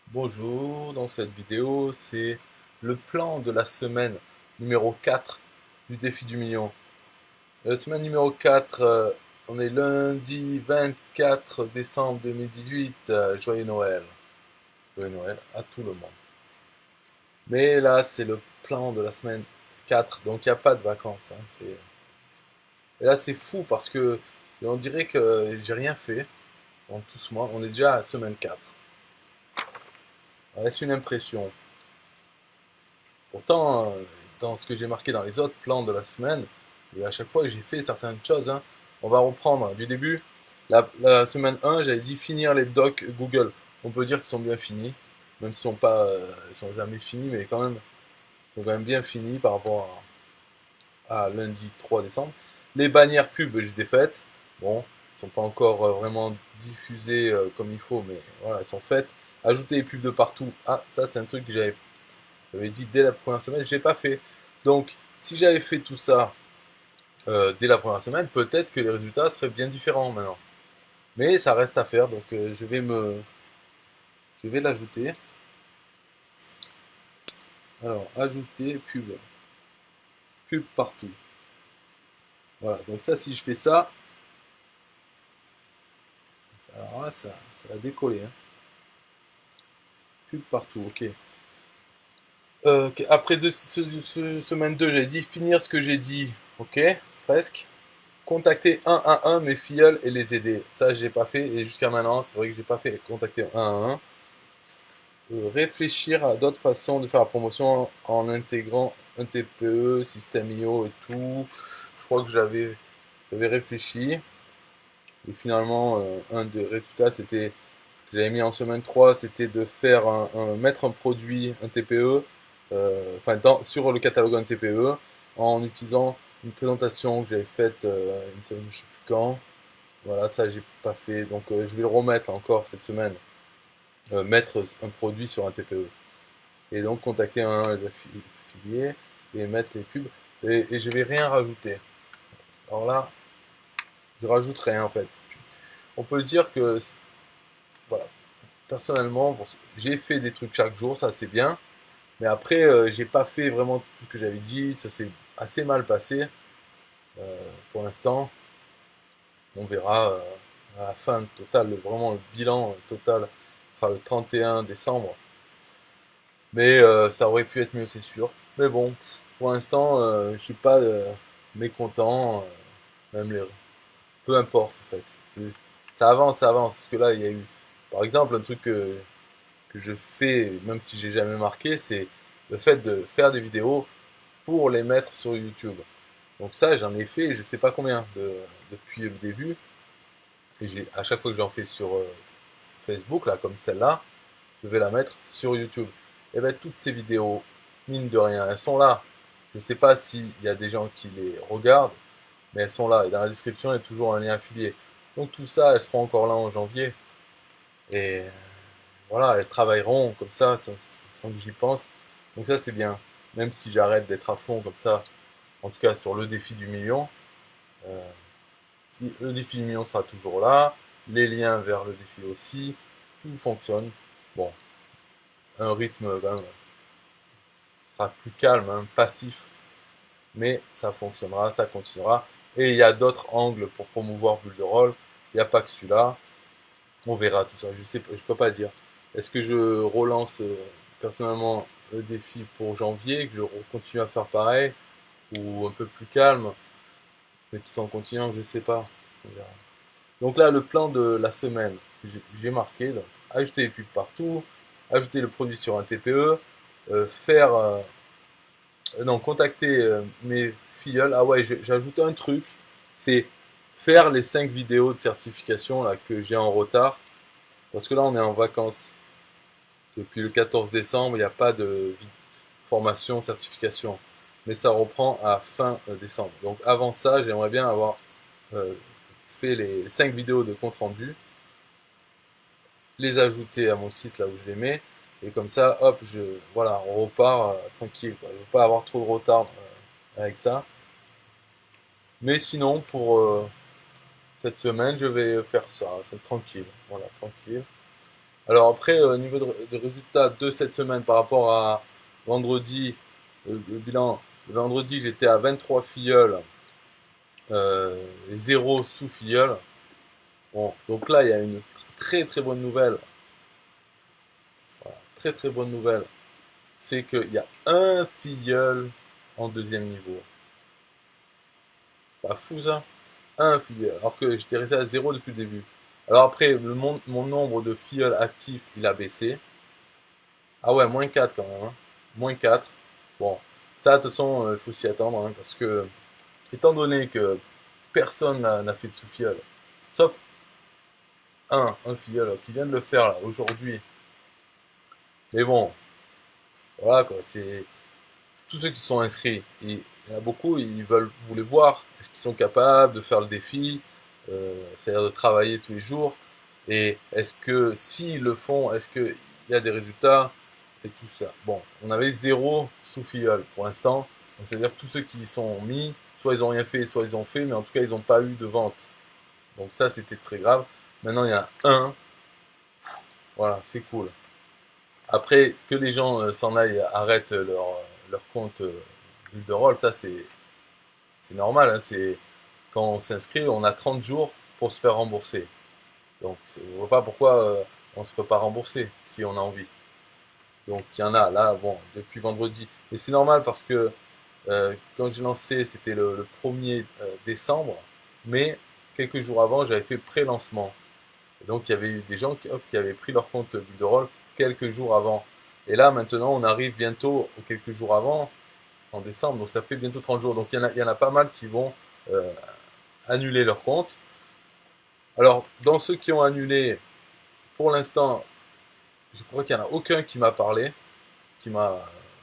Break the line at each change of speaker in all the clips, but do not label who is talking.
Bonjour, dans cette vidéo, c'est le plan de la semaine numéro 4 du défi du million. La semaine numéro 4, on est lundi 24 décembre 2018. Joyeux Noël. Joyeux Noël à tout le monde. Mais là, c'est le plan de la semaine 4, donc il n'y a pas de vacances, hein, Et là, c'est fou parce que on dirait que j'ai rien fait en tout ce mois. On est déjà à semaine 4. C'est une impression. Pourtant, dans ce que j'ai marqué dans les autres plans de la semaine, et à chaque fois que j'ai fait certaines choses, hein, on va reprendre du début. La semaine 1, j'avais dit finir les docs Google. On peut dire qu'ils sont bien finis, même s'ils sont pas, ils sont jamais finis, mais quand même, ils sont quand même bien finis par rapport à lundi 3 décembre. Les bannières pub, je les ai faites. Bon, elles sont pas encore vraiment diffusées comme il faut, mais voilà, elles sont faites. Ajouter les pubs de partout. Ah, ça c'est un truc que j'avais dit dès la première semaine, je l'ai pas fait. Donc, si j'avais fait tout ça dès la première semaine, peut-être que les résultats seraient bien différents maintenant. Mais ça reste à faire, donc je vais l'ajouter. Alors, ajouter pub, pub partout. Voilà. Donc ça, si je fais ça, alors là, ça va décoller, hein. Pub partout, ok. Après semaine 2, j'ai dit finir ce que j'ai dit, ok, presque. Contacter un à un mes filleuls et les aider. Ça, j'ai pas fait. Et jusqu'à maintenant, c'est vrai que j'ai pas fait contacter un à un. Réfléchir à d'autres façons de faire la promotion en intégrant un TPE, système IO et tout. Je crois que j'avais réfléchi. Et finalement, un des résultats, c'était, que j'avais mis en semaine 3, c'était de faire mettre un produit, un TPE, sur le catalogue un TPE, en utilisant une présentation que j'avais faite une semaine, je sais plus quand. Voilà, ça j'ai pas fait, donc je vais le remettre encore cette semaine, mettre un produit sur un TPE. Et donc contacter un affilié et mettre les pubs. Et je vais rien rajouter. Alors là, je rajoute rien en fait. On peut dire que, voilà, personnellement, bon, j'ai fait des trucs chaque jour, ça c'est bien. Mais après, j'ai pas fait vraiment tout ce que j'avais dit, ça s'est assez mal passé pour l'instant. On verra à la fin totale, vraiment le bilan total sera le 31 décembre. Mais ça aurait pu être mieux, c'est sûr. Mais bon, pour l'instant, je suis pas mécontent. Même les... Peu importe, en fait. Ça avance. Parce que là, il y a eu, par exemple, un truc que je fais, même si j'ai jamais marqué, c'est le fait de faire des vidéos pour les mettre sur YouTube. Donc ça, j'en ai fait, je sais pas combien depuis le début. Et à chaque fois que j'en fais sur Facebook, là, comme celle-là, je vais la mettre sur YouTube. Et bien toutes ces vidéos, mine de rien, elles sont là. Je ne sais pas s'il y a des gens qui les regardent, mais elles sont là. Et dans la description, il y a toujours un lien affilié. Donc tout ça, elles seront encore là en janvier. Et voilà, elles travailleront comme ça, sans que j'y pense. Donc ça, c'est bien. Même si j'arrête d'être à fond comme ça, en tout cas sur le défi du million, euh, le défi du million sera toujours là. Les liens vers le défi aussi. Tout fonctionne. Bon, un rythme quand même sera plus calme, hein, passif, mais ça fonctionnera, ça continuera. Et il y a d'autres angles pour promouvoir Bulle de Rôle. Il n'y a pas que celui-là. On verra tout ça. Je sais, je peux pas dire. Est-ce que je relance personnellement le défi pour janvier, que je continue à faire pareil, ou un peu plus calme, mais tout en continuant, je sais pas. On verra. Donc là, le plan de la semaine que j'ai marqué, donc, ajouter les pubs partout, ajouter le produit sur un TPE, faire non, contacter mes filleuls. Ah ouais, j'ajoute un truc, c'est faire les 5 vidéos de certification là que j'ai en retard. Parce que là, on est en vacances. Depuis le 14 décembre, il n'y a pas de formation, certification. Mais ça reprend à fin décembre. Donc avant ça, j'aimerais bien avoir fait les 5 vidéos de compte rendu, les ajouter à mon site là où je les mets, et comme ça, hop, voilà, on repart tranquille, quoi. Je ne veux pas avoir trop de retard avec ça. Mais sinon, pour cette semaine, je vais faire ça, tranquille, voilà, tranquille. Alors après, au niveau de résultats de cette semaine par rapport à vendredi, le bilan, le vendredi j'étais à 23 filleuls et 0 sous-filleuls. Bon, donc là il y a une très très bonne nouvelle, voilà, très très bonne nouvelle, c'est qu'il y a un filleul en deuxième niveau. Pas fou ça? Un filleul, alors que j'étais resté à 0 depuis le début. Alors après, mon nombre de filleuls actifs, il a baissé. Ah ouais, moins 4 quand même, hein. Moins 4. Bon, ça, de toute façon, il faut s'y attendre, hein, parce que, étant donné que personne n'a fait de sous-filleul, sauf un filleul qui vient de le faire là, aujourd'hui. Mais bon, voilà quoi, c'est tous ceux qui sont inscrits. Il y en a beaucoup, vous voulez voir, est-ce qu'ils sont capables de faire le défi, c'est-à-dire de travailler tous les jours, et est-ce que s'ils le font, est-ce qu'il y a des résultats et tout ça. Bon, on avait 0 sous-filleul pour l'instant, c'est-à-dire tous ceux qui y sont mis, soit ils n'ont rien fait, soit ils ont fait, mais en tout cas ils n'ont pas eu de vente. Donc ça c'était très grave. Maintenant il y en a un, voilà, c'est cool. Après, que les gens s'en aillent, arrêtent leur compte bulle de rôle, ça c'est normal, hein, quand on s'inscrit, on a 30 jours pour se faire rembourser. Donc je ne vois pas pourquoi on ne se fait pas rembourser si on a envie. Donc il y en a là, bon, depuis vendredi. Et c'est normal parce que quand j'ai lancé, c'était le 1er décembre, mais quelques jours avant, j'avais fait pré-lancement. Et donc il y avait eu des gens qui avaient pris leur compte bulle de rôle quelques jours avant. Et là, maintenant, on arrive bientôt aux quelques jours avant, en décembre, donc ça fait bientôt 30 jours. Donc il y en a pas mal qui vont annuler leur compte. Alors, dans ceux qui ont annulé, pour l'instant, je crois qu'il n'y en a aucun qui m'a parlé, qui m'a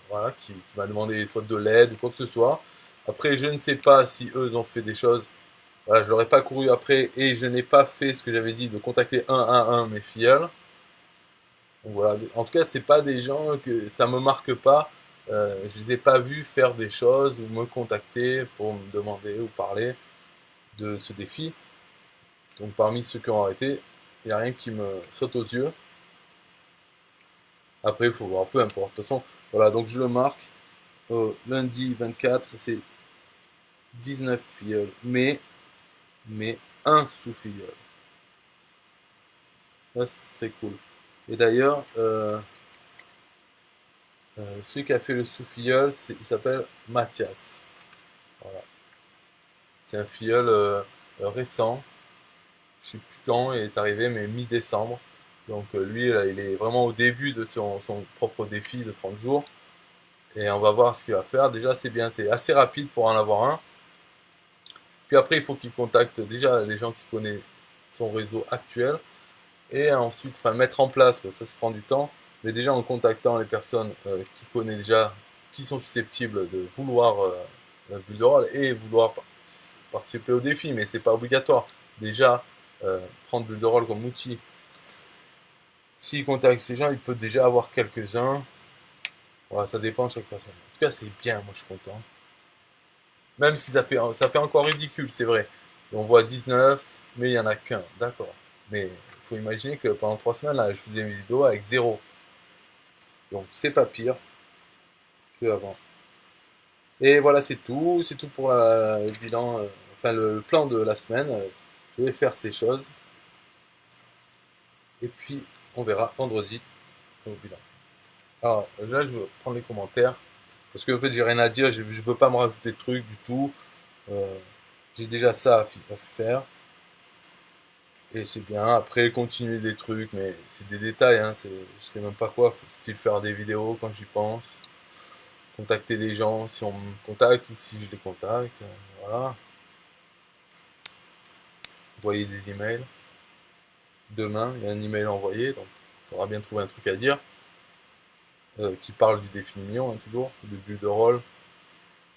voilà, qui m'a demandé soit de l'aide ou quoi que ce soit. Après, je ne sais pas si eux ont fait des choses. Voilà, je leur ai pas couru après et je n'ai pas fait ce que j'avais dit de contacter un à un mes filleuls. Donc voilà. En tout cas, c'est pas des gens que ça me marque pas. Je les ai pas vus faire des choses ou me contacter pour me demander ou parler de ce défi. Donc parmi ceux qui ont arrêté, il n'y a rien qui me saute aux yeux. Après, il faut voir, peu importe. De toute façon, voilà, donc je le marque. Lundi 24, c'est 19 filleuls, mais un sous-filleul. Là, c'est très cool. Et d'ailleurs, celui qui a fait le sous-filleul, il s'appelle Mathias. Voilà. C'est un filleul récent. Je sais plus quand il est arrivé, mais mi-décembre. Donc lui, là, il est vraiment au début de son propre défi de 30 jours. Et on va voir ce qu'il va faire. Déjà, c'est bien, c'est assez rapide pour en avoir un. Puis après, il faut qu'il contacte déjà les gens qui connaissent son réseau actuel. Et ensuite, enfin, mettre en place, ça se prend du temps. Mais déjà en contactant les personnes qui connaissent déjà, qui sont susceptibles de vouloir la bulle de rôle et vouloir participer au défi, mais c'est pas obligatoire. Déjà, prendre bulle de rôle comme outil. S'il contacte ces gens, il peut déjà avoir quelques-uns. Voilà, ça dépend de chaque personne. En tout cas, c'est bien, moi je suis content. Même si ça fait encore ridicule, c'est vrai. Et on voit 19, mais il n'y en a qu'un, d'accord. Mais il faut imaginer que pendant 3 semaines, là, je faisais mes vidéos avec zéro. Donc c'est pas pire que avant. Et voilà, c'est tout pour le bilan, enfin le plan de la semaine. Je vais faire ces choses. Et puis on verra vendredi au bilan. Alors là, je vais prendre les commentaires. Parce qu'en fait, j'ai rien à dire, je veux pas me rajouter de trucs du tout. Euh, j'ai déjà ça à faire. Et c'est bien. Après, continuer des trucs, mais c'est des détails, hein. Je sais même pas quoi. Style faire des vidéos quand j'y pense. Contacter des gens si on me contacte ou si je les contacte. Voilà. Envoyer des emails. Demain, il y a un email envoyé, donc il faudra bien trouver un truc à dire. Qui parle du défi million, hein, toujours. Du but de rôle.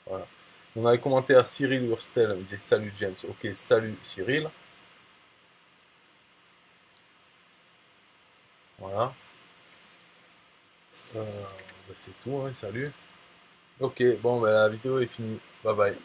Voilà. On a les commentaires Cyril Hurstel me dit salut James. Ok, salut Cyril. Voilà. Euh, bah, c'est tout, hein, salut. Ok, bon, bah, la vidéo est finie. Bye bye.